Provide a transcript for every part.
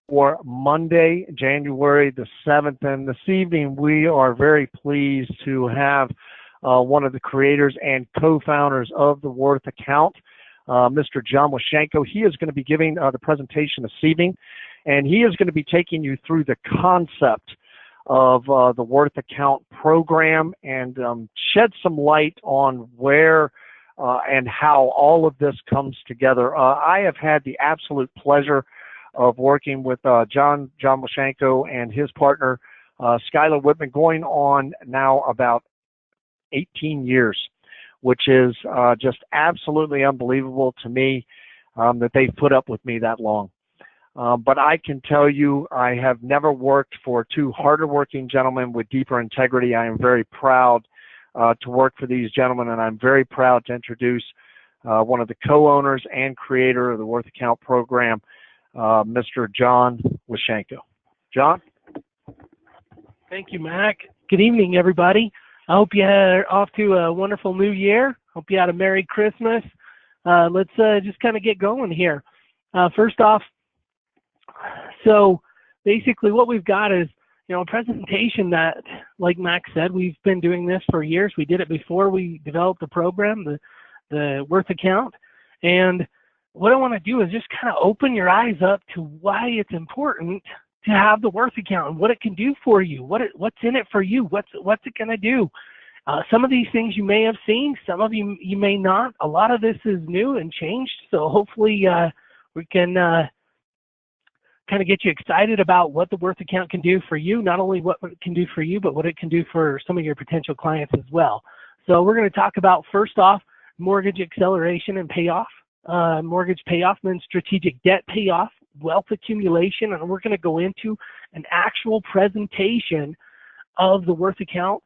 for Monday, January the 7th. And this evening, we are very pleased to have one of the creators and co-founders of the Worth Account, Mr. John Washenko. He is going to be giving the presentation this evening, and he is going to be taking you through the concept of the Worth Account program and shed some light on where and how all of this comes together. I have had the absolute pleasure of working with John Washenko and his partner, Skylar Whitman, going on now about 18 years, which is just absolutely unbelievable to me that they've put up with me that long. But I can tell you, I have never worked for two harder working gentlemen with deeper integrity. I am very proud to work for these gentlemen, and I'm very proud to introduce one of the co-owners and creator of the Worth Account program, Mr. John Washenko. John? Thank you, Mac. Good evening, everybody. I hope you are off to a wonderful new year. Hope you had a Merry Christmas. Let's just kind of get going here. First off, so basically what we've got is, a presentation that, like Mac said, we've been doing this for years. We did it before we developed the program, the Worth Account. And what I want to do is just kind of open your eyes up to why it's important to have the Worth Account and what it can do for you, what's in it for you, what's it going to do. Some of these things you may have seen, some of you may not. A lot of this is new and changed, so hopefully we can kind of get you excited about what the Worth Account can do for you, not only what it can do for you, but what it can do for some of your potential clients as well. So we're going to talk about, first off, mortgage acceleration and payoff, mortgage payoff, then strategic debt payoff, wealth accumulation, and we're going to go into an actual presentation of the Worth Account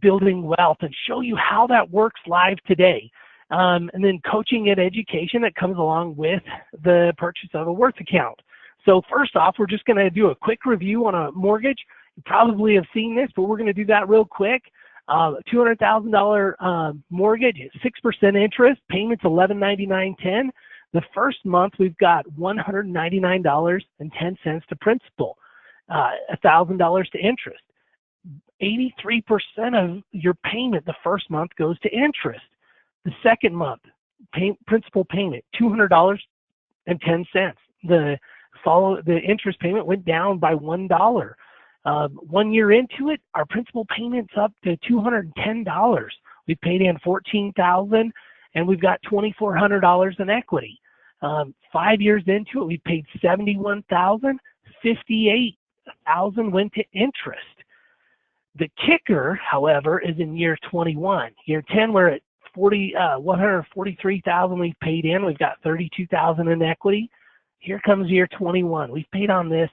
building wealth and show you how that works live today. And then coaching and education that comes along with the purchase of a Worth Account. So first off, we're just going to do a quick review on a mortgage. You probably have seen this, but we're going to do that real quick. $200,000 mortgage, 6% interest, payments $1199.10. The first month we've got $199.10 to principal, $1,000 to interest. 83% of your payment the first month goes to interest. The second month, principal payment $200.10. The interest payment went down by $1. 1 year into it, our principal payment's up to $210. We paid in $14,000, and we've got $2,400 in equity. 5 years into it, we paid $71,000. $58,000 went to interest. The kicker, however, is in year 21. Year 10, we're at $143,000 we've paid in. We've got $32,000 in equity. Here comes year 21. We've paid on this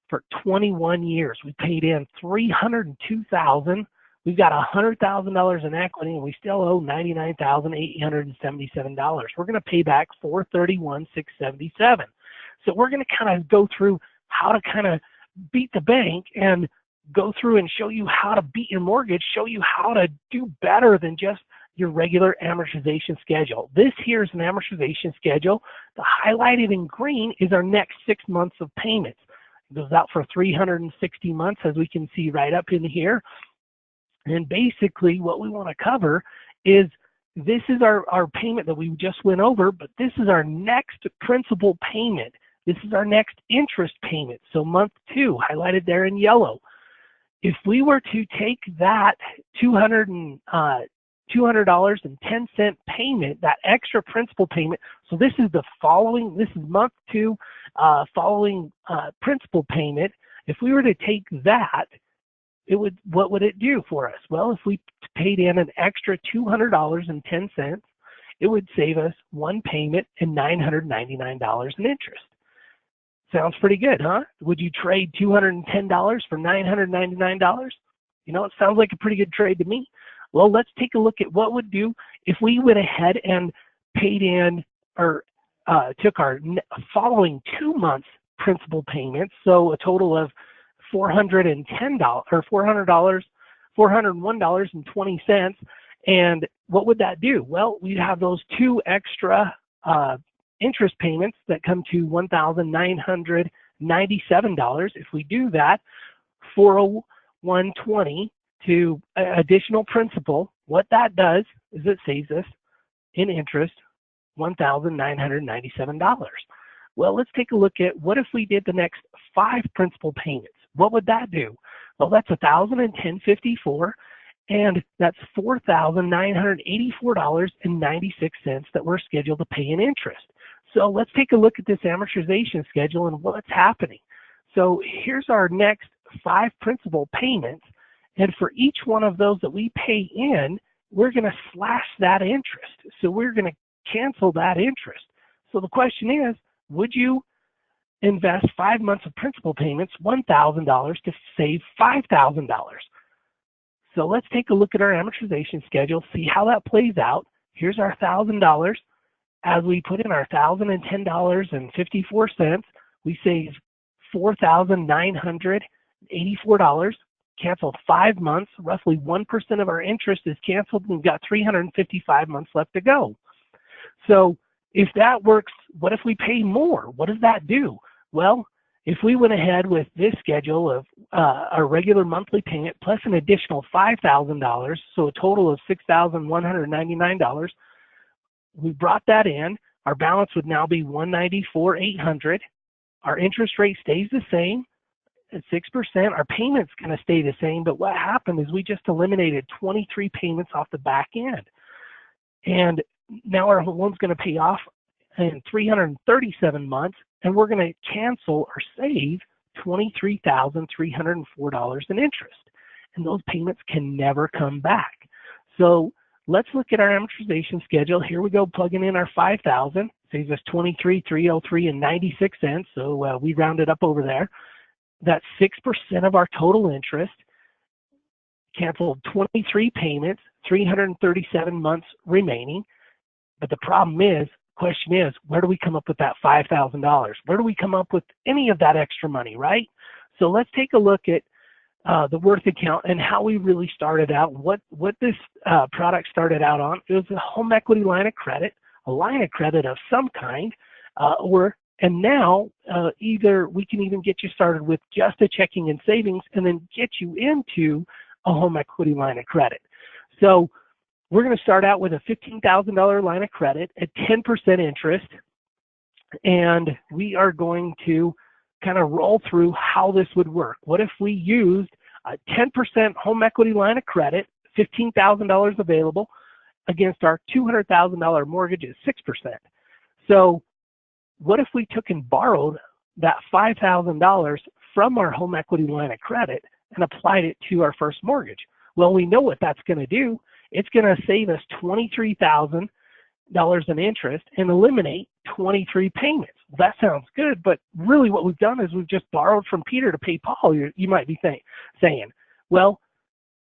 for 21 years. We paid in $302,000. We've got $100,000 in equity, and we still owe $99,877. We're going to pay back $431,677. So we're going to kind of go through how to kind of beat the bank and go through and show you how to beat your mortgage, show you how to do better than just your regular amortization schedule. This here is an amortization schedule. The highlighted in green is our next 6 months of payments. It goes out for 360 months, as we can see right up in here. And basically what we want to cover is, this is our payment that we just went over, but this is our next principal payment. This is our next interest payment. So month 2, highlighted there in yellow. If we were to take that $200.10 payment, that extra principal payment, so this is month 2 following principal payment. If we were to take that, what would it do for us? Well, if we paid in an extra $200.10, it would save us one payment and $999 in interest. Sounds pretty good, huh? Would you trade $210 for $999? It sounds like a pretty good trade to me. Well, let's take a look at what would do if we went ahead and paid in or took our following 2 months principal payments, so a total of $410 or $401.20. And what would that do? Well, we'd have those 2 extra interest payments that come to $1,999 If we do that, 40120 to additional principal, what that does is it saves us in interest $1,997. Well, let's take a look at what if we did the next 5 principal payments. What would that do? Well, that's $1,010.54, and that's $4,984.96 that we're scheduled to pay in interest. So let's take a look at this amortization schedule and what's happening. So here's our next 5 principal payments, and for each one of those that we pay in, we're going to slash that interest. So we're going to cancel that interest. So the question is, would you invest 5 months of principal payments, $1,000, to save $5,000? So let's take a look at our amortization schedule, see how that plays out. Here's our $1,000. As we put in our $1,010.54, we save $4,984, cancel 5 months, roughly 1% of our interest is canceled, and we've got 355 months left to go. So if that works, what if we pay more? What does that do? Well, if we went ahead with this schedule of a regular monthly payment plus an additional $5,000, so a total of $6,199, we brought that in, our balance would now be $194,800. Our interest rate stays the same at 6%. Our payment's going to stay the same, but what happened is we just eliminated 23 payments off the back end. And now our loan's going to pay off in 337 months, and we're going to cancel or save $23,304 in interest. And those payments can never come back. So let's look at our amortization schedule. Here we go, plugging in our $5,000, saves us $23,303.96. So we rounded up over there. That's 6% of our total interest. Canceled 23 payments, 337 months remaining. But the problem is, question is, where do we come up with that $5,000? Where do we come up with any of that extra money, right? So let's take a look at the Worth account and how we really started out, what this product started out on. It was a home equity line of credit, a line of credit of some kind, and now either we can even get you started with just a checking and savings and then get you into a home equity line of credit. So we're going to start out with a $15,000 line of credit at 10% interest, and we are going to kind of roll through how this would work. What if we used a 10% home equity line of credit, $15,000 available, against our $200,000 mortgage at 6%? So what if we took and borrowed that $5,000 from our home equity line of credit and applied it to our first mortgage? Well, we know what that's going to do. It's going to save us $23,000 in interest and eliminate 23 payments. That sounds good, but really what we've done is we've just borrowed from Peter to pay Paul. You might be saying, well,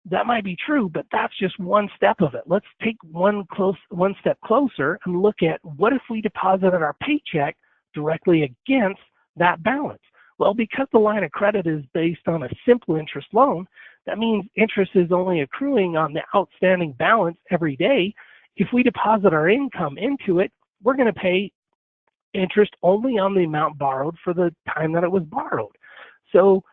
that might be true, but that's just one step of it. Let's take one step closer and look at what if we deposited our paycheck directly against that balance? Well, because the line of credit is based on a simple interest loan, that means interest is only accruing on the outstanding balance every day. If we deposit our income into it, we're going to pay interest only on the amount borrowed for the time that it was borrowed. So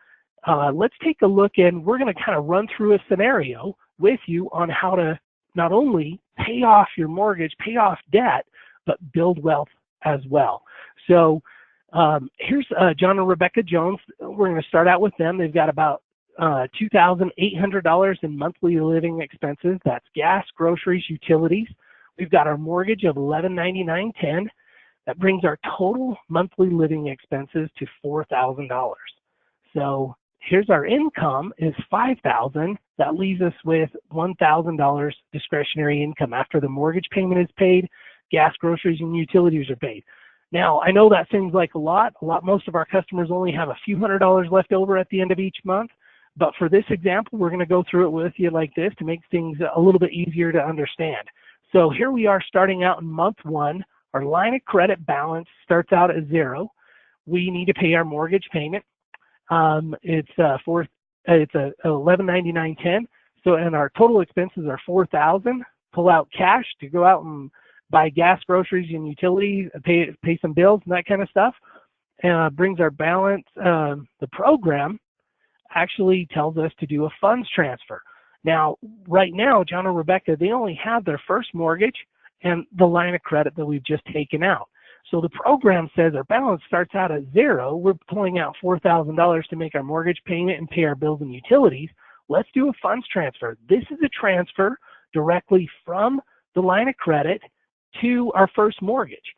let's take a look, and we're going to kind of run through a scenario with you on how to not only pay off your mortgage, pay off debt, but build wealth as well. So here's John and Rebecca Jones. We're going to start out with them. They've got about $2,800 in monthly living expenses. That's gas, groceries, utilities. We've got our mortgage of $1,199.10. That brings our total monthly living expenses to $4,000. So here's our income is $5,000. That leaves us with $1,000 discretionary income after the mortgage payment is paid, gas, groceries, and utilities are paid. Now, I know that seems like a lot. Most of our customers only have a few $100s left over at the end of each month. But for this example, we're going to go through it with you like this to make things a little bit easier to understand. So here we are starting out in month 1. Our line of credit balance starts out at 0. We need to pay our mortgage payment. It's $1,199.10. So, and our total expenses are $4,000. Pull out cash to go out and buy gas, groceries, and utilities, pay some bills and that kind of stuff. brings our balance. The program actually tells us to do a funds transfer. Now, right now, John and Rebecca, they only have their first mortgage and the line of credit that we've just taken out. So the program says our balance starts out at zero. We're pulling out $4,000 to make our mortgage payment and pay our bills and utilities. Let's do a funds transfer. This is a transfer directly from the line of credit to our first mortgage.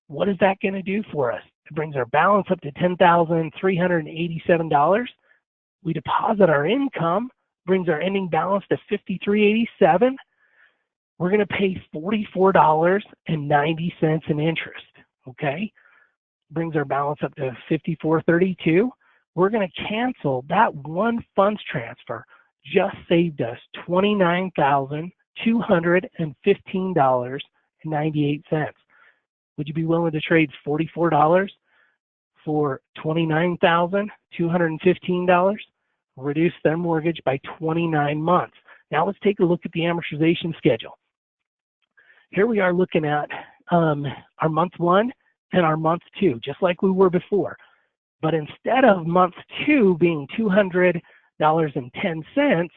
What is that going to do for us? It brings our balance up to $10,387. We deposit our income, brings our ending balance to $53.87. We're going to pay $44.90 in interest. Okay, brings our balance up to $54.32. We're going to cancel that one funds transfer. Just saved us $29,215.98. Would you be willing to trade $44 for $29,215? Reduce their mortgage by 29 months. Now let's take a look at the amortization schedule. Here we are looking at our month 1 and our month 2, just like we were before. But instead of month 2 being $200.10,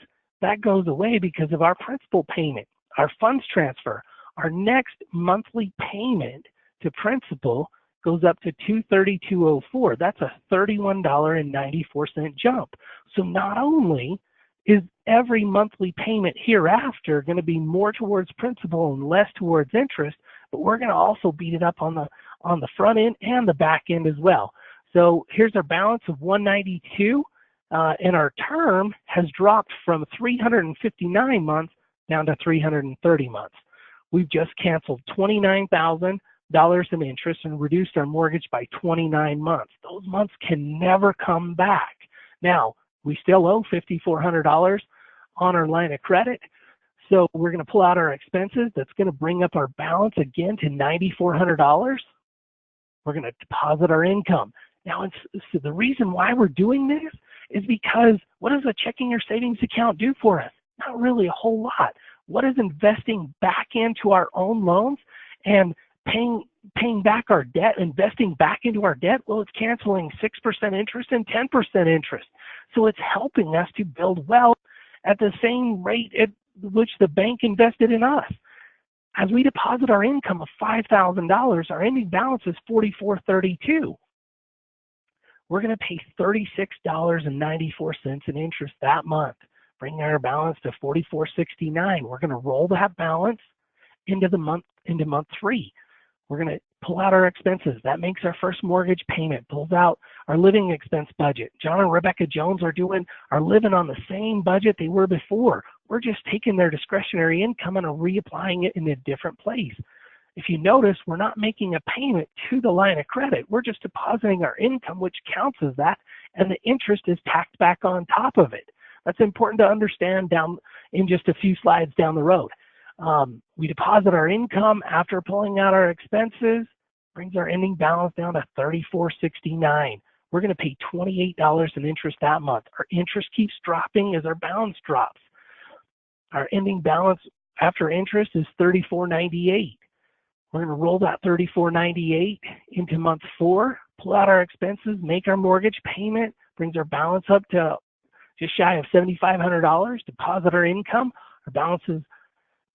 that goes away because of our principal payment, our funds transfer. Our next monthly payment to principal goes up to $232.04. That's a $31.94 jump. So not only is every monthly payment hereafter going to be more towards principal and less towards interest, but we're going to also beat it up on the front end and the back end as well. So here's our balance of $192, and our term has dropped from 359 months down to 330 months. We've just canceled $29,000 in interest and reduced our mortgage by 29 months. Those months can never come back. Now, we still owe $5,400 on our line of credit, so we're going to pull out our expenses. That's going to bring up our balance again to $9,400. We're going to deposit our income. Now, so the reason why we're doing this is because what does a checking or savings account do for us? Not really a whole lot. What is investing back into our own loans and paying back our debt, investing back into our debt? Well, it's canceling 6% interest and 10% interest. So it's helping us to build wealth at the same rate at which the bank invested in us. As we deposit our income of $5,000, our ending balance is $44.32. We're going to pay $36.94 in interest that month, bringing our balance to $44.69. We're going to roll that balance into month 3. We're going to pull out our expenses. That makes our first mortgage payment, pulls out our living expense budget. John and Rebecca Jones are living on the same budget they were before. We're just taking their discretionary income and reapplying it in a different place. If you notice, we're not making a payment to the line of credit. We're just depositing our income, which counts as that, and the interest is tacked back on top of it. That's important to understand down in just a few slides down the road. We deposit our income after pulling out our expenses, brings our ending balance down to $34.69. We're going to pay $28 in interest that month. Our interest keeps dropping as our balance drops. Our ending balance after interest is $34.98. We're going to roll that $34.98 into month 4, pull out our expenses, make our mortgage payment, brings our balance up to just shy of $7,500, deposit our income. Our balance is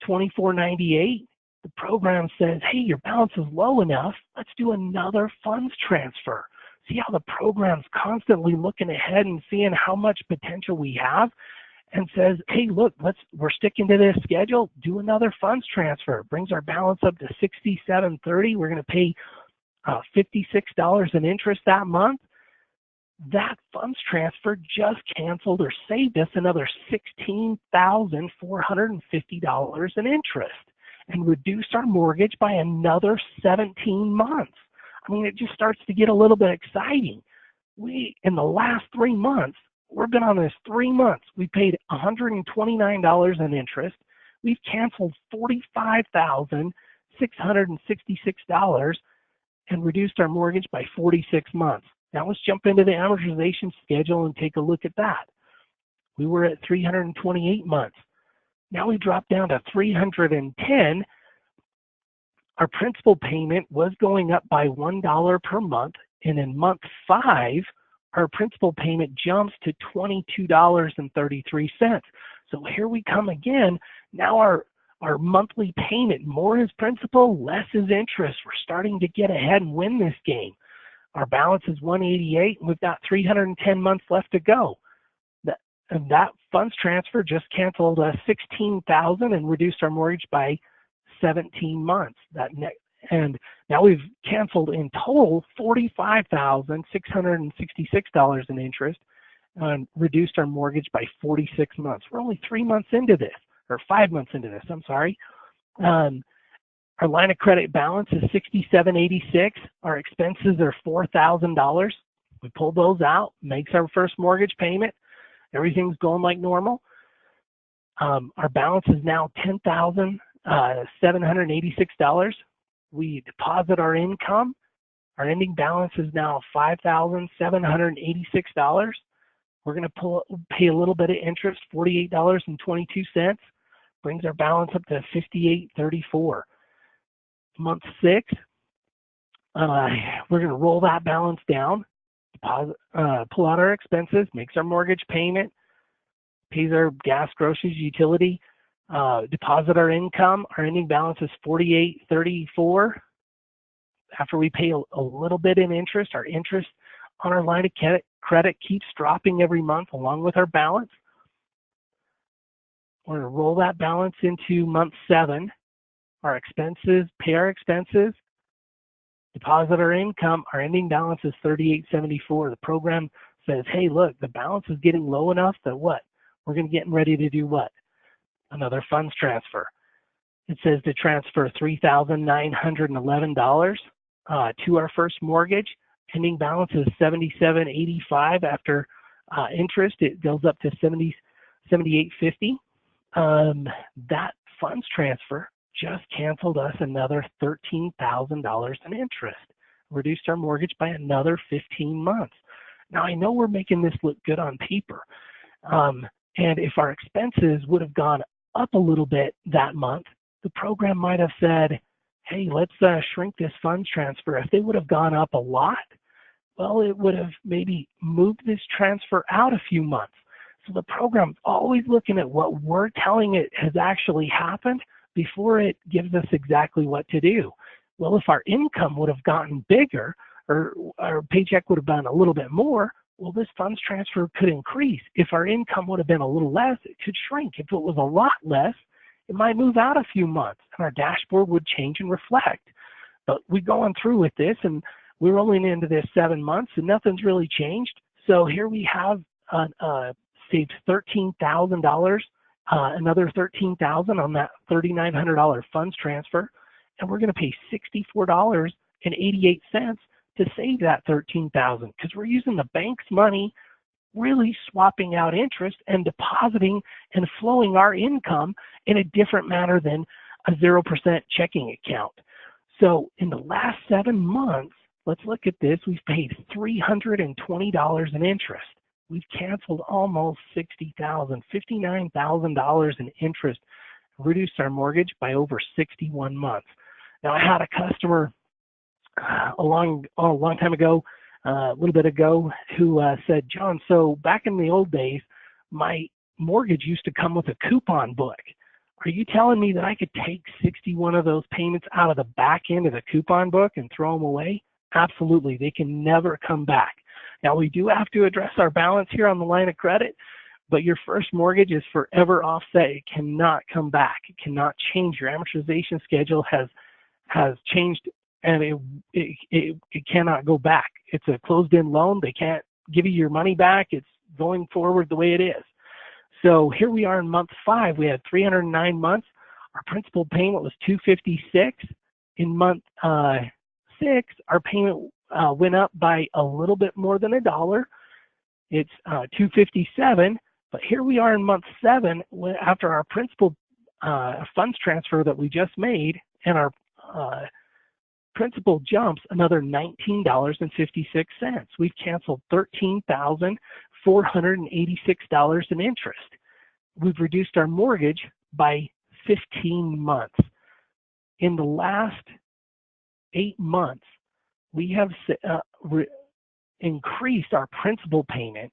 $24.98. The program says, hey, your balance is low enough. Let's do another funds transfer. See how the program's constantly looking ahead and seeing how much potential we have, and says, hey, look, we're sticking to this schedule. Do another funds transfer. Brings our balance up to $67.30. We're going to pay $56 in interest that month. That funds transfer just canceled or saved us another $16,450 in interest and reduced our mortgage by another 17 months. I mean, it just starts to get a little bit exciting. In the last 3 months, we've been on this 3 months. We paid $129 in interest. We've canceled $45,666 and reduced our mortgage by 46 months. Now let's jump into the amortization schedule and take a look at that. We were at 328 months. Now we dropped down to 310. Our principal payment was going up by $1 per month And in month 5, our principal payment jumps to $22.33. So here we come again. Now our monthly payment, more is principal, less is interest. We're starting to get ahead and win this game. Our balance is 188, and we've got 310 months left to go. That funds transfer just canceled $16,000 and reduced our mortgage by 17 months. And now we've canceled in total $45,666 in interest and reduced our mortgage by 46 months. We're only 3 months into this, or 5 months into this, I'm sorry. Our line of credit balance is $67.86. Our expenses are $4,000. We pulled those out, makes our first mortgage payment. Everything's going like normal. Our balance is now $10,786. We deposit our income. Our ending balance is now $5,786. We're going to pay a little bit of interest, $48.22. Brings our balance up to $58.34. Month 6, we're going to roll that balance down, pull out our expenses, makes our mortgage payment, pays our gas, groceries, utility, deposit our income. Our ending balance is $48.34. After we pay a little bit in interest, our interest on our line of credit keeps dropping every month along with our balance. We're going to roll that balance into month 7. Our expenses, pay our expenses, deposit our income. Our ending balance is $38.74. The program says, hey, look, the balance is getting low enough that what? We're going to get ready to do what? Another funds transfer. It says to transfer $3,911 to our first mortgage. Ending balance is $77.85. After interest, it goes up to $78.50. That funds transfer just canceled us another $13,000 in interest, reduced our mortgage by another 15 months. Now, I know we're making this look good on paper. And if our expenses would have gone up a little bit that month, the program might have said, hey, let's shrink this funds transfer. If they would have gone up a lot, well, it would have maybe moved this transfer out a few months. So the program's always looking at what we're telling it has actually happened before it gives us exactly what to do. Well, if our income would have gotten bigger or our paycheck would have been a little bit more, well, this funds transfer could increase. If our income would have been a little less, it could shrink. If it was a lot less, it might move out a few months and our dashboard would change and reflect. But we're going through with this and we're rolling into this 7 months and nothing's really changed. So here we have saved $13,000, another $13,000 on that $3,900 funds transfer, and we're going to pay $64.88 to save that $13,000 because we're using the bank's money, really swapping out interest and depositing and flowing our income in a different manner than a 0% checking account. So in the last 7 months, let's look at this. We've paid $320 in interest. We've canceled almost $60,000, $59,000 in interest, reduced our mortgage by over 61 months. Now, I had a customer a long time ago, a little bit ago, who said, John, so back in the old days, my mortgage used to come with a coupon book. Are you telling me that I could take 61 of those payments out of the back end of the coupon book and throw them away? Absolutely. They can never come back. Now, we do have to address our balance here on the line of credit, but your first mortgage is forever offset. It cannot come back. It cannot change. Your amortization schedule has changed, and it cannot go back. It's a closed-end loan. They can't give you your money back. It's going forward the way it is. So here we are in month 5. We had 309 months. Our principal payment was $256. In month 6, our payment went up by a little bit more than $1. It's $257. But here we are in month 7, after our principal funds transfer that we just made, and our principal jumps another $19.56. We've canceled $13,486 in interest. We've reduced our mortgage by 15 months. In the last 8 months, we have increased our principal payment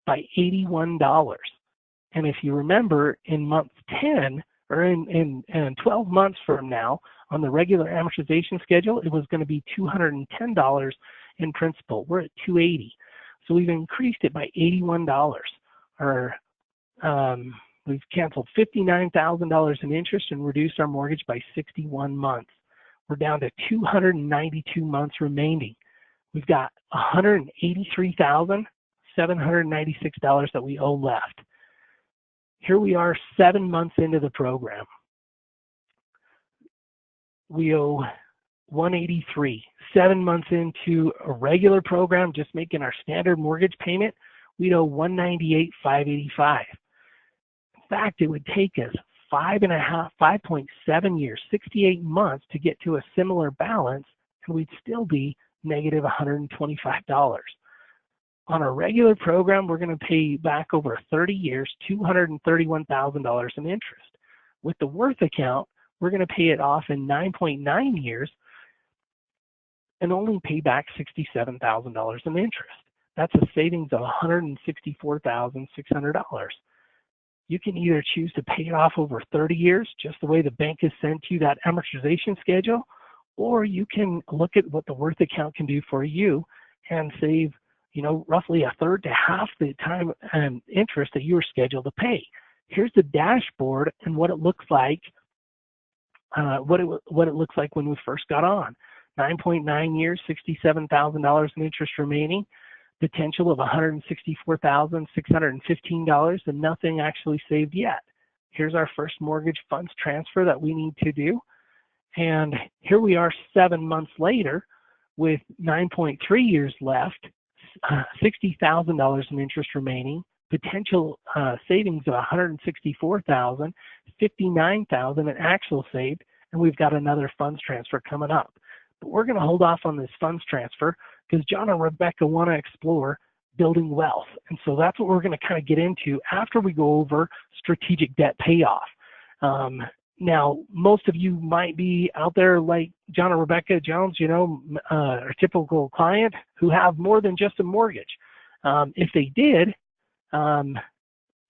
by $81. And if you remember, in month 10, or in 12 months from now, on the regular amortization schedule, it was going to be $210 in principal. We're at $280. So we've increased it by $81. We've canceled $59,000 in interest and reduced our mortgage by 61 months. We're down to 292 months remaining. We've got $183,796 that we owe left. Here we are 7 months into the program. We owe $183. 7 months into a regular program, just making our standard mortgage payment, we owe $198,585. In fact, it would take us 5.7 years, 68 months to get to a similar balance, and we'd still be negative $125. On a regular program, we're going to pay back over 30 years, $231,000 in interest. With the Worth account, we're going to pay it off in 9.9 years and only pay back $67,000 in interest. That's a savings of $164,600. You can either choose to pay it off over 30 years, just the way the bank has sent you that amortization schedule, or you can look at what the Worth account can do for you and save, roughly a third to half the time and interest that you were scheduled to pay. Here's the dashboard and what it looks like. What it looks like when we first got on. 9.9 years, $67,000 in interest remaining, potential of $164,615, and nothing actually saved yet. Here's our first mortgage funds transfer that we need to do. And here we are 7 months later with 9.3 years left, $60,000 in interest remaining, potential savings of $164,000, $59,000 in actual saved, and we've got another funds transfer coming up. But we're going to hold off on this funds transfer because John and Rebecca want to explore building wealth. And so that's what we're going to kind of get into after we go over strategic debt payoff. Now, most of you might be out there like John and Rebecca Jones, a typical client who have more than just a mortgage. If they did,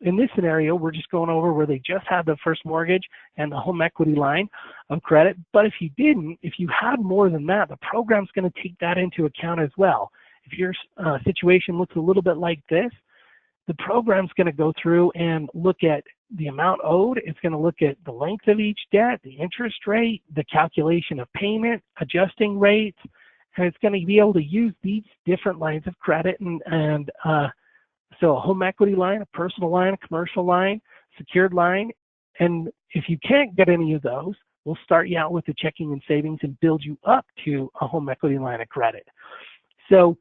in this scenario, we're just going over where they just had the first mortgage and the home equity line of credit. But if you didn't, if you had more than that, the program's going to take that into account as well. If your situation looks a little bit like this, the program's going to go through and look at the amount owed. It's going to look at the length of each debt, the interest rate, the calculation of payment, adjusting rates, and it's going to be able to use these different lines of credit and so a home equity line, a personal line, a commercial line, secured line. And if you can't get any of those, we'll start you out with the checking and savings and build you up to a home equity line of credit. So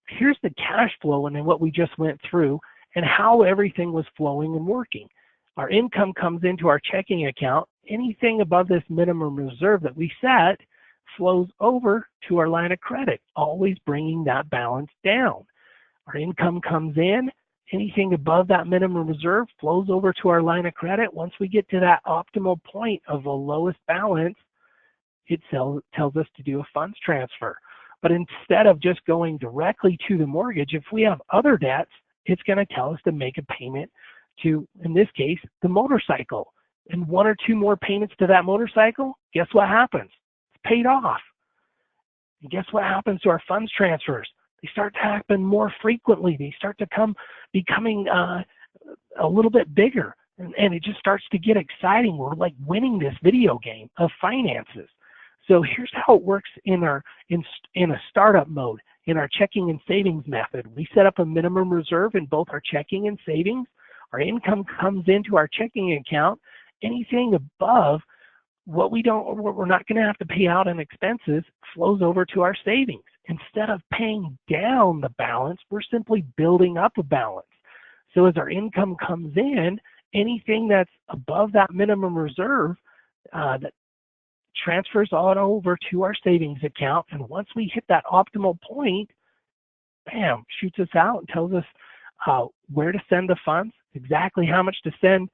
here's the cash flow and then what we just went through and how everything was flowing and working. Our income comes into our checking account. Anything above this minimum reserve that we set flows over to our line of credit, always bringing that balance down. Our income comes in, anything above that minimum reserve flows over to our line of credit. Once we get to that optimal point of the lowest balance, it tells us to do a funds transfer. But instead of just going directly to the mortgage, if we have other debts, it's going to tell us to make a payment to, in this case, the motorcycle. And 1 or 2 more payments to that motorcycle, guess what happens? It's paid off. And guess what happens to our funds transfers? They start to happen more frequently. They start to becoming a little bit bigger, and it just starts to get exciting. We're like winning this video game of finances. So here's how it works in a startup mode. In our checking and savings method, we set up a minimum reserve in both our checking and savings. Our income comes into our checking account. Anything above what we're not going to have to pay out in expenses flows over to our savings. Instead of paying down the balance, we're simply building up a balance. So as our income comes in, anything that's above that minimum reserve that transfers on over to our savings account. And once we hit that optimal point, bam, shoots us out and tells us where to send the funds, exactly how much to send,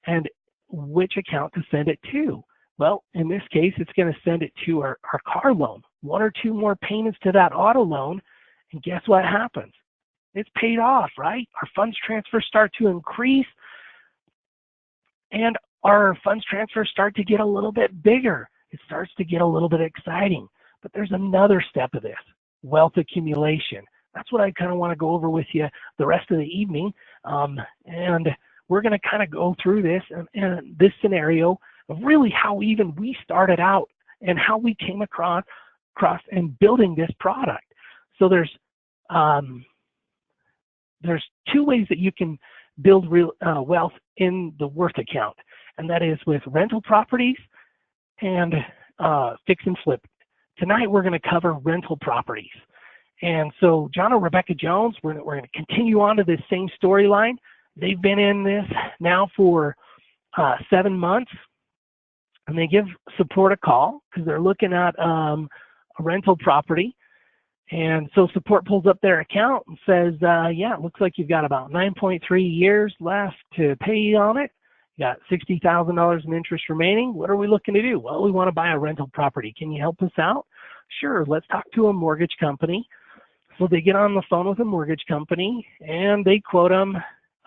and which account to send it to. Well, in this case, it's going to send it to our car loan. one or two more payments to that auto loan, and guess what happens? It's paid off, right? Our funds transfers start to increase, and our funds transfers start to get a little bit bigger. It starts to get a little bit exciting. But there's another step of this, wealth accumulation. That's what I kind of want to go over with you the rest of the evening. And we're going to kind of go through this and this scenario of really how even we started out and how we came across and building this product. So there's two ways that you can build real wealth in the Worth account, and that is with rental properties and fix and flip. Tonight we're going to cover rental properties. And so John and Rebecca Jones, we're going to continue on to this same storyline. They've been in this now for 7 months, and they give support a call because they're looking at a rental property. And so support pulls up their account and says, yeah, it looks like you've got about 9.3 years left to pay on it. You got $60,000 in interest remaining. What are we looking to do? Well, we want to buy a rental property. Can you help us out? Sure, let's talk to a mortgage company. So they get on the phone with a mortgage company and they quote them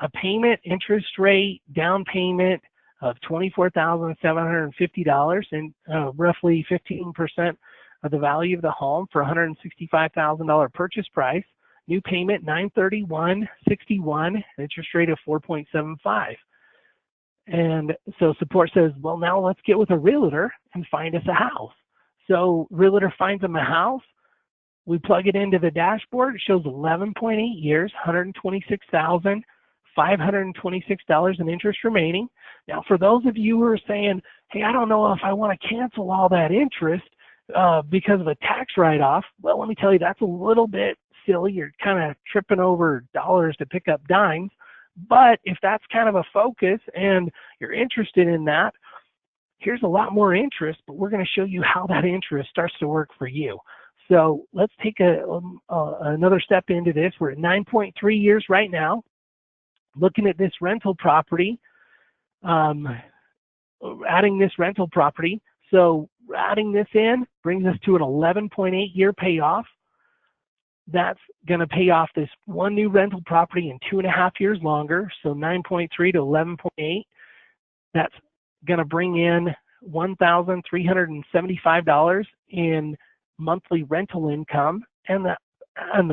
a payment, interest rate, down payment of $24,750 and roughly 15% of the value of the home for $165,000 purchase price. New payment $931.61, interest rate of 4.75. And so support says, well, now let's get with a realtor and find us a house. So realtor finds them a house. We plug it into the dashboard. It shows 11.8 years, $126,526 in interest remaining. Now, for those of you who are saying, hey, I don't know if I want to cancel all that interest because of a tax write-off, well, let me tell you, that's a little bit silly. You're kind of tripping over dollars to pick up dimes. But if that's kind of a focus and you're interested in that, here's a lot more interest, but we're going to show you how that interest starts to work for you. So let's take another step into this. We're at 9.3 years right now, looking at this rental property, adding this rental property. So adding this in brings us to an 11.8 year payoff. That's going to pay off this one new rental property in 2.5 years longer. So 9.3 to 11.8. That's going to bring in $1,375 in monthly rental income, and the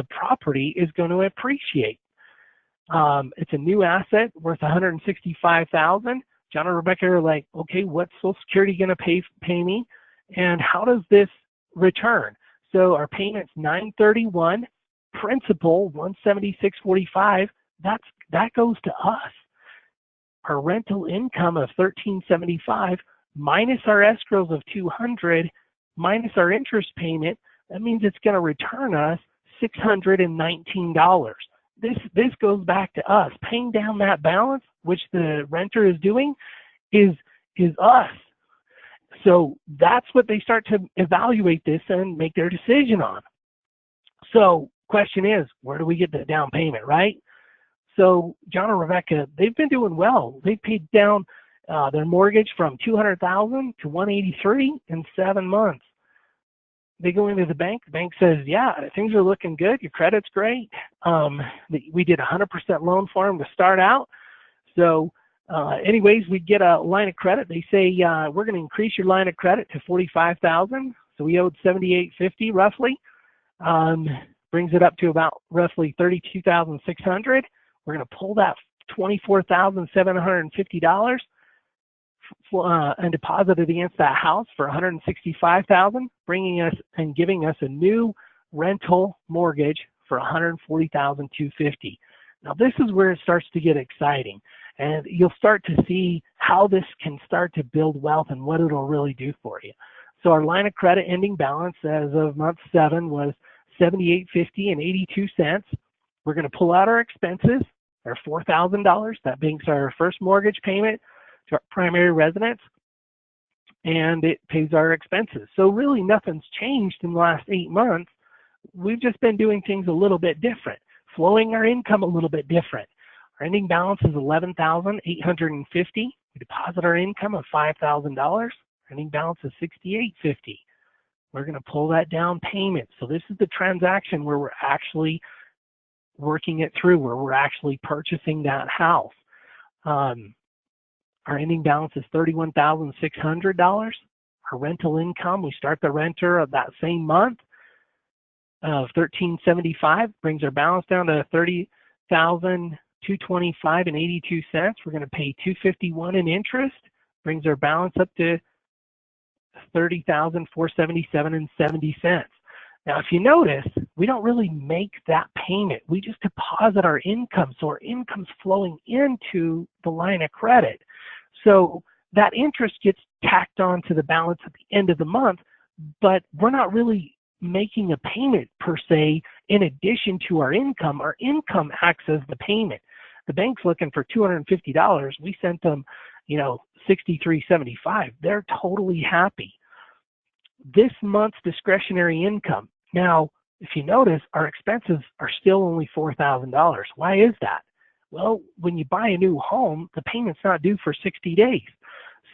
property is going to appreciate. It's a new asset worth $165,000. John and Rebecca are like, okay, what's Social Security going to pay me, and how does this return? So our payment's $931, principal $176.45. That goes to us. Our rental income of $1,375 minus our escrows of $200 minus our interest payment, that means it's going to return us $619. This goes back to us. Paying down that balance, which the renter is doing, is us. So that's what they start to evaluate this and make their decision on. So question is, where do we get the down payment, right? So John and Rebecca, they've been doing well. They paid down their mortgage from $200,000 to $183 in 7 months. They go into the bank says, yeah, things are looking good. Your credit's great. We did 100% loan for them to start out. So anyways, we get a line of credit. They say, we're going to increase your line of credit to $45,000. So we owed $78.50 roughly. Brings it up to about roughly $32,600. We're going to pull that $24,750 and deposit it against that house for $165,000, bringing us and giving us a new rental mortgage for $140,250. Now this is where it starts to get exciting, and you'll start to see how this can start to build wealth and what it'll really do for you. So our line of credit ending balance as of month 7 was $78.50 and 82 cents. We're going to pull out our expenses, our $4,000. That makes our first mortgage payment to our primary residence, and it pays our expenses. So really nothing's changed in the last 8 months. We've just been doing things a little bit different, flowing our income a little bit different. Our ending balance is $11,850. We deposit our income of $5,000. Ending balance is $68.50. We're going to pull that down payment. So this is the transaction where we're actually working it through, where we're actually purchasing that house. Our ending balance is $31,600. Our rental income, we start the renter of that same month of $1,375, brings our balance down to $30,225 and 82 cents. We're going to pay $251 in interest, brings our balance up to $30,477 and 70 cents. Now, if you notice, we don't really make that payment. We just deposit our income, so our income's flowing into the line of credit. So that interest gets tacked on to the balance at the end of the month, but we're not really making a payment per se in addition to our income. Our income acts as the payment. The bank's looking for $250. We sent them, $63.75. They're totally happy. This month's discretionary income. Now, if you notice, our expenses are still only $4,000. Why is that? Well, when you buy a new home, the payment's not due for 60 days.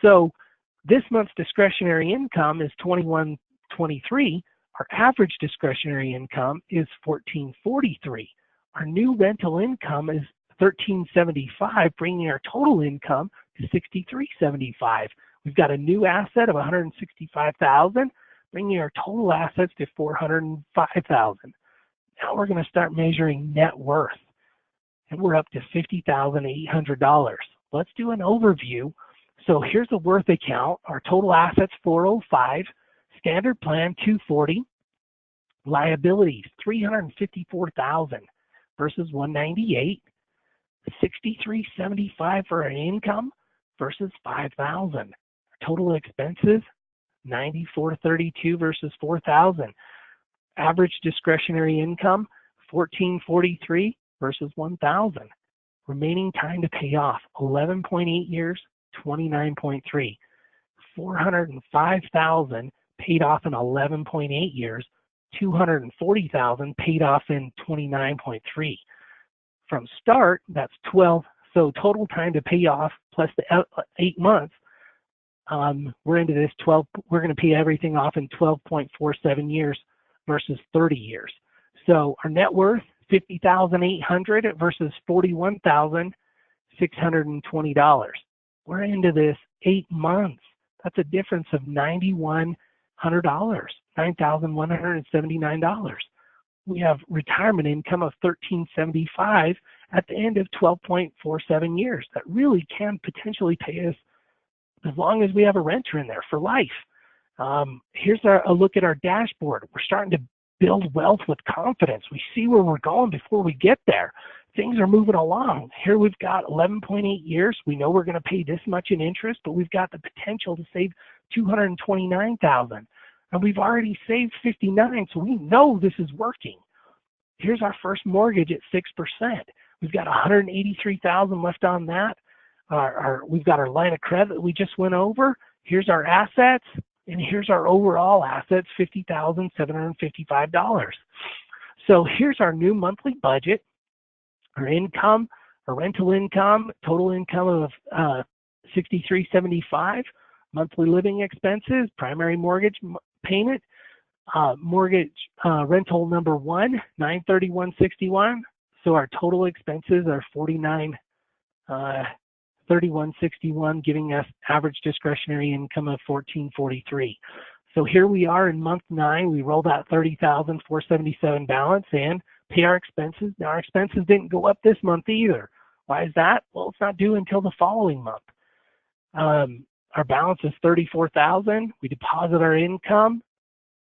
So this month's discretionary income is $21.23. Our average discretionary income is $14.43. Our new rental income is $13.75, bringing our total income to $63.75. We've got a new asset of $165,000, bringing our total assets to $405,000. Now we're going to start measuring net worth, and we're up to $50,800. Let's do an overview. So here's a worth account. Our total assets $405, standard plan $240, liabilities $354,000 versus $198, $63.75 for our income versus $5,000. Total expenses $94.32 versus $4,000. Average discretionary income $14.43 versus $1,000. Remaining time to pay off 11.8 years, 29.3. $405,000 paid off in 11.8 years, $240,000 paid off in 29.3. From start, that's 12. So total time to pay off plus the 8 months. We're into this 12. We're going to pay everything off in 12.47 years versus 30 years. So our net worth $50,800 versus $41,620. We're into this 8 months. That's a difference of $9,100, $9,179. We have retirement income of $1,375 at the end of 12.47 years. That really can potentially pay us as long as we have a renter in there for life. Here's a look at our dashboard. We're starting to build wealth with confidence. We see where we're going before we get there. Things are moving along. Here we've got 11.8 years. We know we're going to pay this much in interest, but we've got the potential to save $229,000. And we've already saved $59,000, so we know this is working. Here's our first mortgage at 6%. We've got $183,000 left on that. We've got our line of credit that we just went over. Here's our assets, and here's our overall assets, $50,755. So here's our new monthly budget. Our income, our rental income, total income of $63.75. Monthly living expenses, primary mortgage payment, mortgage rental number 1, $931.61. So our total expenses are $31.61, giving us average discretionary income of $14.43. So here we are in month 9. We roll that $30,477 balance in, pay our expenses. Now our expenses didn't go up this month either. Why is that? Well, it's not due until the following month. Our balance is $34,000. We deposit our income,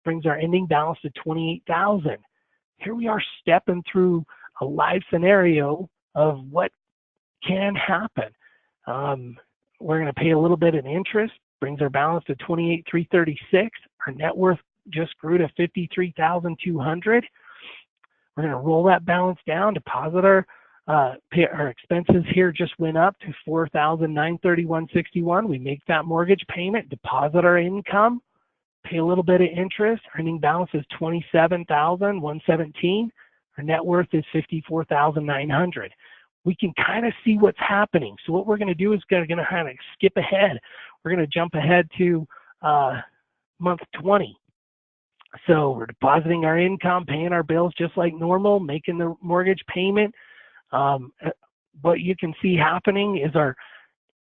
brings our ending balance to $28,000. Here we are stepping through a live scenario of what can happen. We're going to pay a little bit in interest, brings our balance to $28,336. Our net worth just grew to $53,200. We're going to roll that balance down, deposit our expenses here just went up to $4,931.61. We make that mortgage payment, deposit our income, pay a little bit of interest. Earning balance is $27,117. Our net worth is $54,900. We can kind of see what's happening. So what we're going to do is going to kind of skip ahead. We're going to jump ahead to month 20. So we're depositing our income, paying our bills just like normal, making the mortgage payment. What you can see happening is our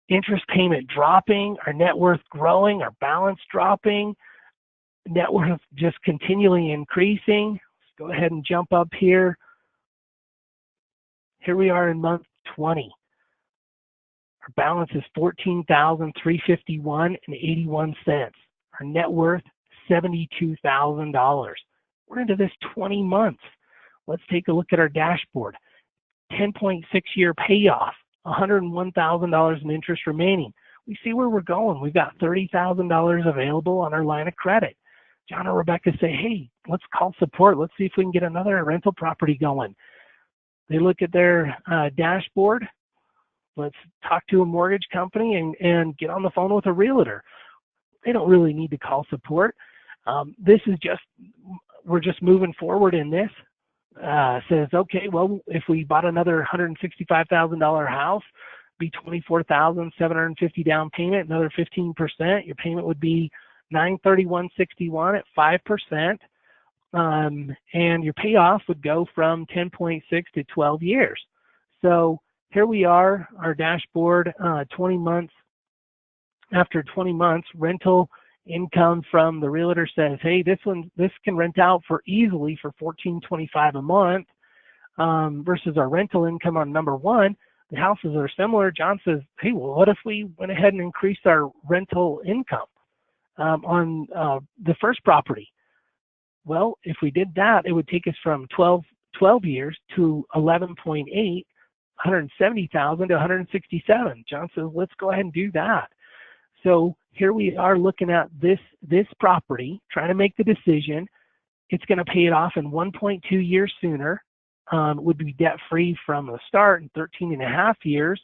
interest payment dropping, our net worth growing, our balance dropping, net worth just continually increasing. Let's go ahead and jump up here. Here we are in month 20. Our balance is $14,351.81. Our net worth $72,000. We're into this 20 months. Let's take a look at our dashboard. 10.6-year payoff, $101,000 in interest remaining. We see where we're going. We've got $30,000 available on our line of credit. John or Rebecca say, hey, let's call support. Let's see if we can get another rental property going. They look at their dashboard. Let's talk to a mortgage company and get on the phone with a realtor. They don't really need to call support. This is just, we're just moving forward in this. Says, okay, well, if we bought another $165,000 house, be $24,750 down payment, another 15%, your payment would be $931.61 at 5%. And your payoff would go from 10.6 to 12 years. So here we are, our dashboard, 20 months. After 20 months, rental income from the realtor says, hey, this can rent out for easily for $14.25 a month, versus our rental income on number one. The houses are similar. John says, hey, well, what if we went ahead and increased our rental income on the first property? Well, if we did that, it would take us from 12 years to 11.8, 170,000 to 167. John says, let's go ahead and do that. So here we are looking at this property, trying to make the decision. It's going to pay it off in 1.2 years sooner. Would be debt free from the start in 13 and a half years,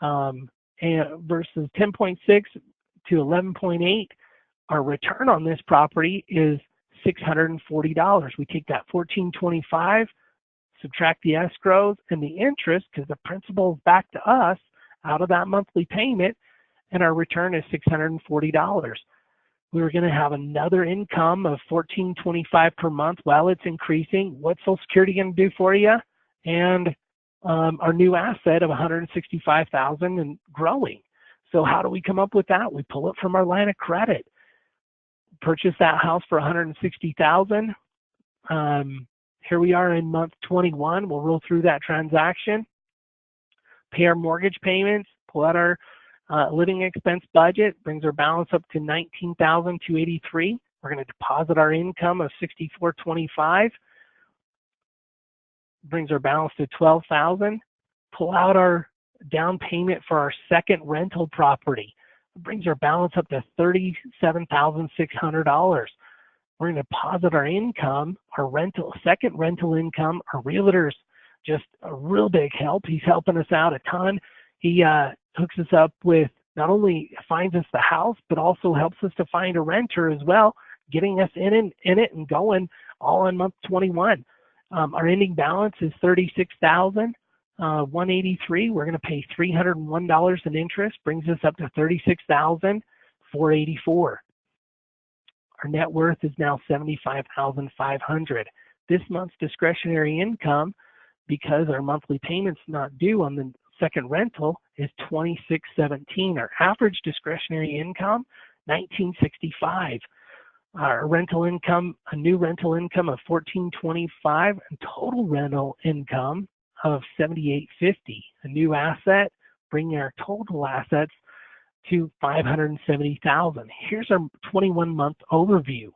and versus 10.6 to 11.8. Our return on this property is $640. We take that $14.25, subtract the escrows and the interest, because the principal is back to us out of that monthly payment, and our return is $640. We were going to have another income of $14.25 per month while it's increasing. What's Social Security going to do for you? And our new asset of $165,000 and growing. So how do we come up with that? We pull it from our line of credit. Purchase that house for $160,000. Here we are in month 21. We'll roll through that transaction, pay our mortgage payments, pull out our living expense budget, brings our balance up to $19,283. We're going to deposit our income of $64.25, brings our balance to $12,000. Pull out our down payment for our second rental property, brings our balance up to $37,600. We're going to deposit our income, our second rental income. Our realtor's just a real big help. He's helping us out a ton. He hooks us up with, not only finds us the house, but also helps us to find a renter as well, getting us in it and going all in month 21. Our ending balance is $36,183. We're going to pay $301 in interest, brings us up to $36,484. Our net worth is now $75,500. This month's discretionary income, because our monthly payment's not due on the second rental, is $2617. Our average discretionary income, $1965. Our rental income, a new rental income of $1425, and total rental income of $7850. A new asset, bringing our total assets to $570,000. Here's our 21-month overview.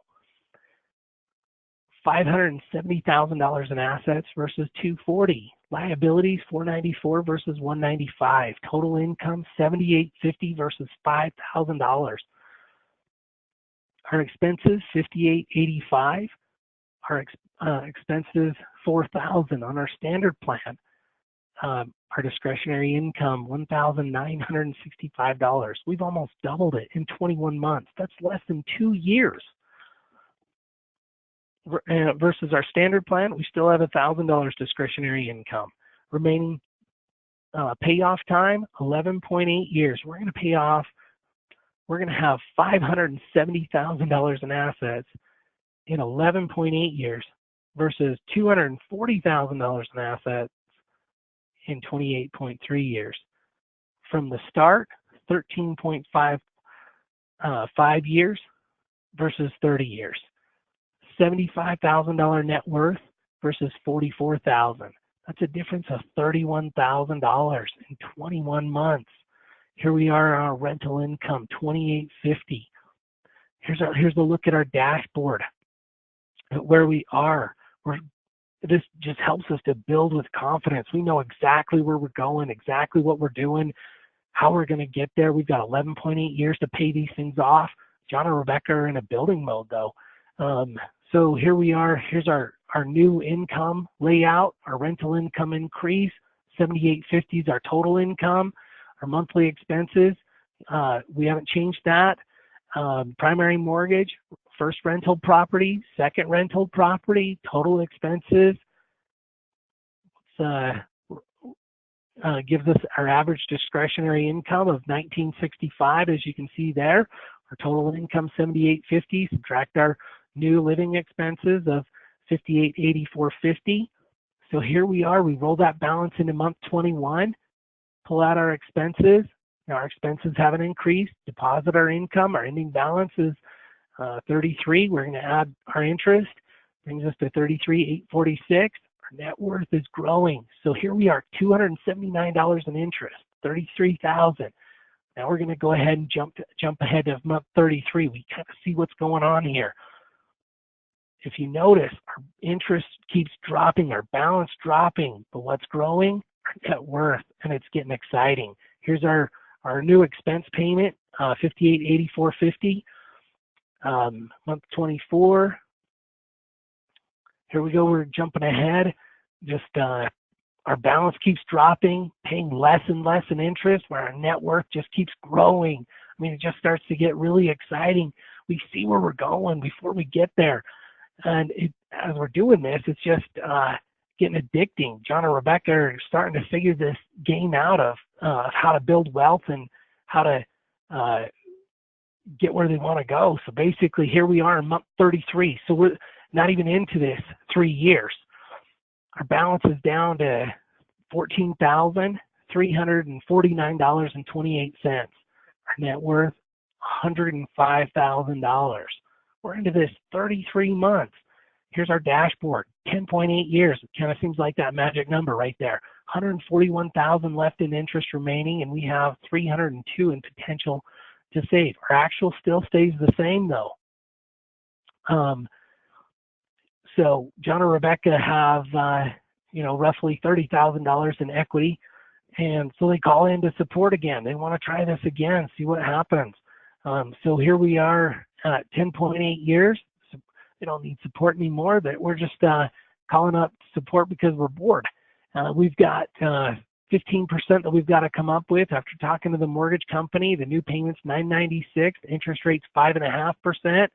$570,000 in assets versus $240. Liabilities $494 versus $195. Total income $7850 versus $5,000. Our expenses $5885. Our expenses $4,000 on our standard plan. Our discretionary income $1,965. We've almost doubled it in 21 months. That's less than 2 years. Versus our standard plan, we still have $1,000 discretionary income. Remaining payoff time 11.8 years. We're going to pay off. We're going to have $570,000 in assets in 11.8 years versus $240,000 in assets in 28.3 years. From the start, 13.5 years versus 30 years. $75,000 net worth versus $44,000. That's a difference of $31,000 in 21 months. Here we are on our rental income, $2,850. Here's a look at our dashboard, at where we are. This just helps us to build with confidence. We know exactly where we're going, exactly what we're doing, how we're going to get there. We've got 11.8 years to pay these things off. John and Rebecca are in a building mode though. So here we are. Here's our new income layout, our rental income increase. $7,850 is our total income. Our monthly expenses, we haven't changed that. Primary mortgage, first rental property, second rental property, total expenses. Gives us our average discretionary income of $1,965, as you can see there. Our total income $7,850. Subtract our new living expenses of $5,884.50. So here we are. We roll that balance into month 21. Pull out our expenses. Now our expenses haven't increased. Deposit our income. Our ending balance is 33. We're going to add our interest. Brings us to 33,846. Our net worth is growing. So here we are, $279 in interest, 33,000. Now we're going to go ahead and jump ahead of month 33. We kind of see what's going on here. If you notice, our interest keeps dropping, our balance dropping, but what's growing? Our net worth, and it's getting exciting. Here's our new expense payment, $5,884.50. Month 24. Here we go. We're jumping ahead. Just our balance keeps dropping, paying less and less in interest, where our net worth just keeps growing. I mean, it just starts to get really exciting. We see where we're going before we get there. And as we're doing this, it's just getting addicting. John and Rebecca are starting to figure this game out of how to build wealth and how to get where they want to go. So basically, here we are in month 33. So we're not even into this 3 years. Our balance is down to $14,349.28. Our net worth, $105,000. We're into this 33 months. Here's our dashboard, 10.8 years. It kind of seems like that magic number right there. 141,000 left in interest remaining, and we have 302 in potential to save. Our actual still stays the same though. So John and Rebecca have, roughly $30,000 in equity, and so they call in to support again. They want to try this again, see what happens. So here we are at 10.8 years. So they don't need support anymore, but we're just calling up support because we're bored. We've got 15% that we've got to come up with after talking to the mortgage company. The new payment's $996, interest rate's 5.5%.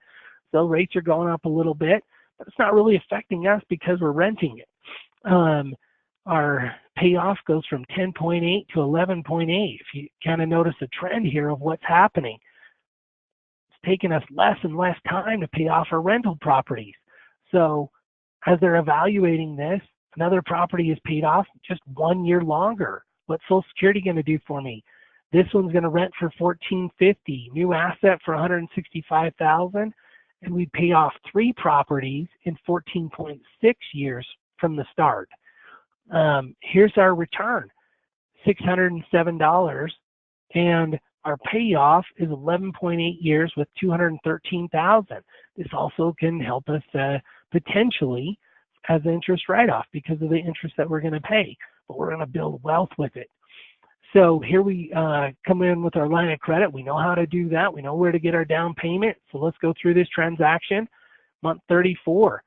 So rates are going up a little bit, but it's not really affecting us because we're renting it. Our payoff goes from 10.8 to 11.8. If you kind of notice a trend here of what's happening, it's taking us less and less time to pay off our rental properties. So as they're evaluating this, another property is paid off just 1 year longer. What's Social Security going to do for me? This one's going to rent for $1,450, new asset for $165,000, and we pay off 3 properties in 14.6 years from the start. Here's our return, $607, and our payoff is 11.8 years with $213,000. This also can help us potentially as interest write-off because of the interest that we're going to pay, but we're going to build wealth with it. So here we come in with our line of credit. We know how to do that. We know where to get our down payment. So let's go through this transaction. Month 34,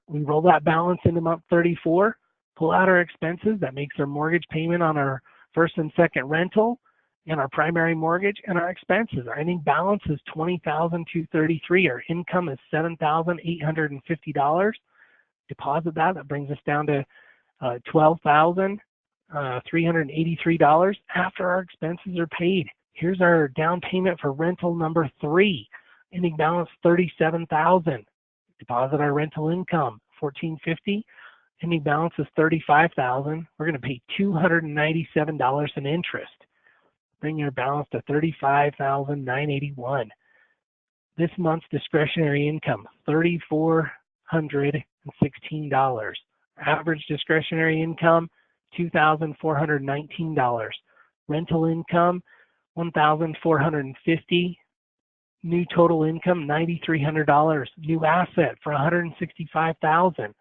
we roll that balance into month 34, pull out our expenses. That makes our mortgage payment on our first and second rental and our primary mortgage and our expenses. Our ending balance is $20,233. Our income is $7,850. Deposit that. That brings us down to $12,383 after our expenses are paid. Here's our down payment for rental number 3. Ending balance $37,000. Deposit our rental income $1,450. Ending balance is $35,000. We're going to pay $297 in interest, bringing our balance to $35,981. This month's discretionary income, $3,416. Average discretionary income, $2,419. Rental income, $1,450. New total income, $9,300. New asset for $165,000.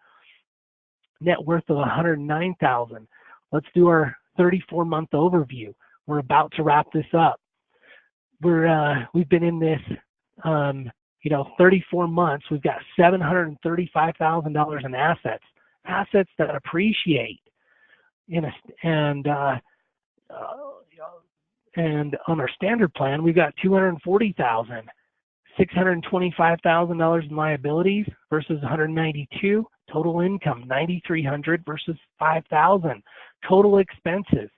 Net worth of $109,000. Let's do our 34-month overview. We're about to wrap this up. We've been in this 34 months. We've got $735,000 in assets that appreciate. And on our standard plan, we've got $240,000, $625,000 in liabilities versus $192,000. Total income $9,300 versus $5,000. Total expenses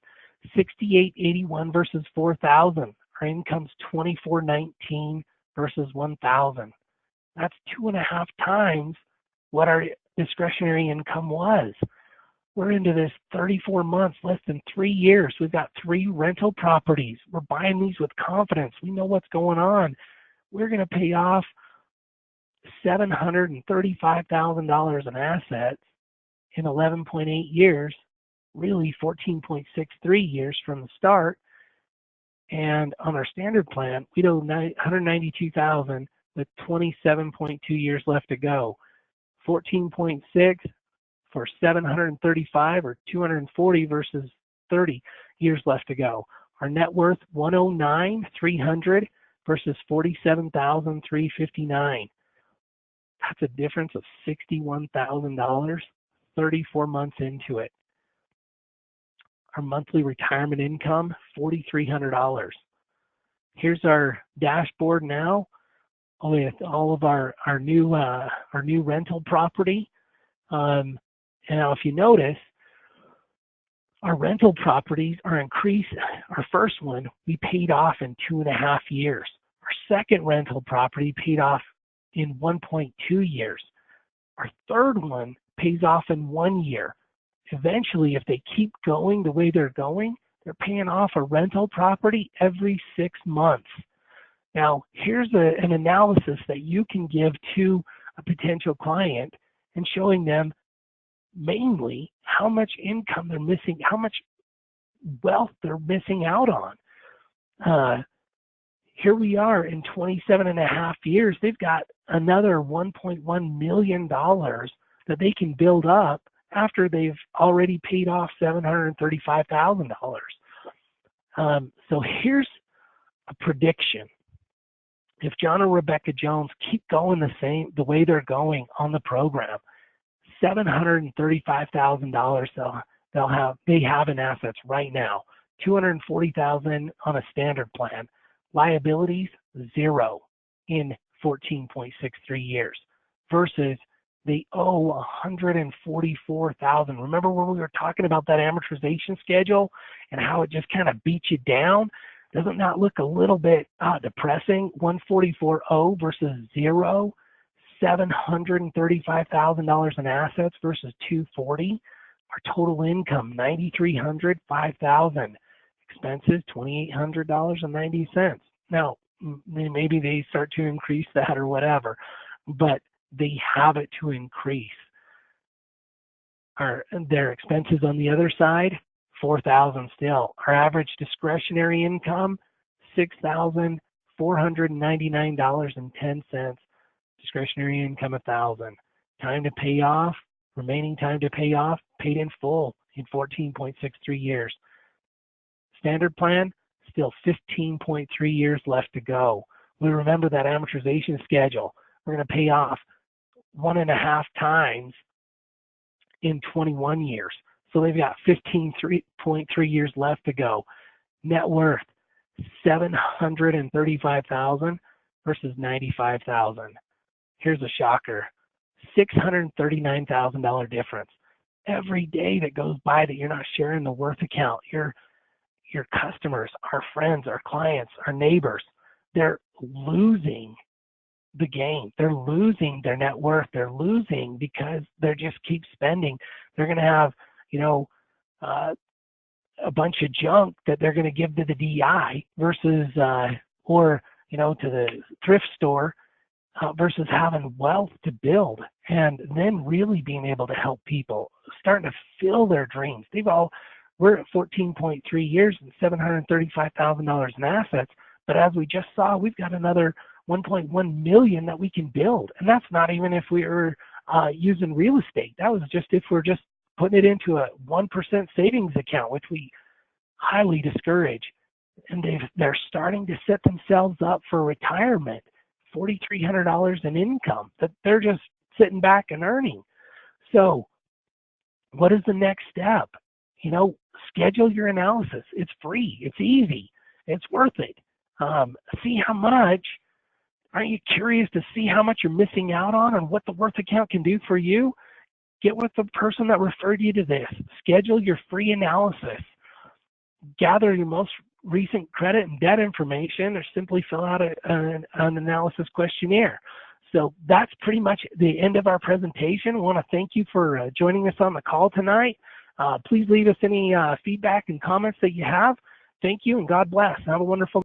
$6,881 versus $4,000. Our income's $2,419 versus $1,000. That's 2.5 times what our discretionary income was. We're into this 34 months, less than 3 years. We've got 3 rental properties. We're buying these with confidence. We know what's going on. We're going to pay off $735,000 in assets in 11.8 years, really 14.63 years from the start. And on our standard plan, we'd owe $192,000 with 27.2 years left to go. 14.6 for 735 or 240 versus 30 years left to go. Our net worth $109,300 versus $47,359. That's a difference of $61,000, 34 months into it. Our monthly retirement income, $4,300. Here's our dashboard now with all of our new rental property. And now if you notice, our rental properties are increased. Our first one we paid off in 2.5 years. Our second rental property paid off in 1.2 years. Our third one pays off in 1 year. Eventually, if they keep going the way they're going, they're paying off a rental property every 6 months. Now, here's an analysis that you can give to a potential client and showing them mainly how much income they're missing, how much wealth they're missing out on. Here we are in 27.5 years. They've got another $1.1 million that they can build up after they've already paid off $735,000. So here's a prediction. If John or Rebecca Jones keep going the way they're going on the program, $735,000 they have in assets right now. $240,000 on a standard plan. Liabilities, 0 in 14.63 years versus they owe $144,000. Remember when we were talking about that amortization schedule and how it just kind of beats you down? Doesn't that look a little bit depressing? $144,000 versus 0, $735,000 in assets versus $240,000. Our total income $9,300, $5,000. Expenses $2,800.90. Now maybe they start to increase that or whatever, but they have it to increase. Their expenses on the other side, $4,000 still. Our average discretionary income, $6,499.10. Discretionary income, $1,000. Time to pay off, remaining time to pay off, paid in full in 14.63 years. Standard plan, still 15.3 years left to go. We remember that amortization schedule. We're going to pay off 1.5 times in 21 years. So they've got 15.3 years left to go. Net worth, $735,000 versus $95,000. Here's a shocker, $639,000 difference. Every day that goes by that you're not sharing the worth account, your customers, our friends, our clients, our neighbors, they're losing the game. They're losing their net worth. They're losing because they just keep spending. They're going to have, uh, a bunch of junk that they're going to give to the DI versus, or, to the thrift store versus having wealth to build and then really being able to help people, starting to fill their dreams. We're at 14.3 years and $735,000 in assets, but as we just saw, we've got another 1.1 million that we can build, and that's not even if we were using real estate. That was just if we're just putting it into a 1% savings account, which we highly discourage. And they're starting to set themselves up for retirement, $4,300 in income that they're just sitting back and earning. So what is the next step? Schedule your analysis. It's free. It's easy. It's worth it. See how much. Aren't you curious to see how much you're missing out on and what the Worth account can do for you? Get with the person that referred you to this. Schedule your free analysis. Gather your most recent credit and debt information, or simply fill out an analysis questionnaire. So that's pretty much the end of our presentation. I want to thank you for joining us on the call tonight. Please leave us any feedback and comments that you have. Thank you, and God bless. Have a wonderful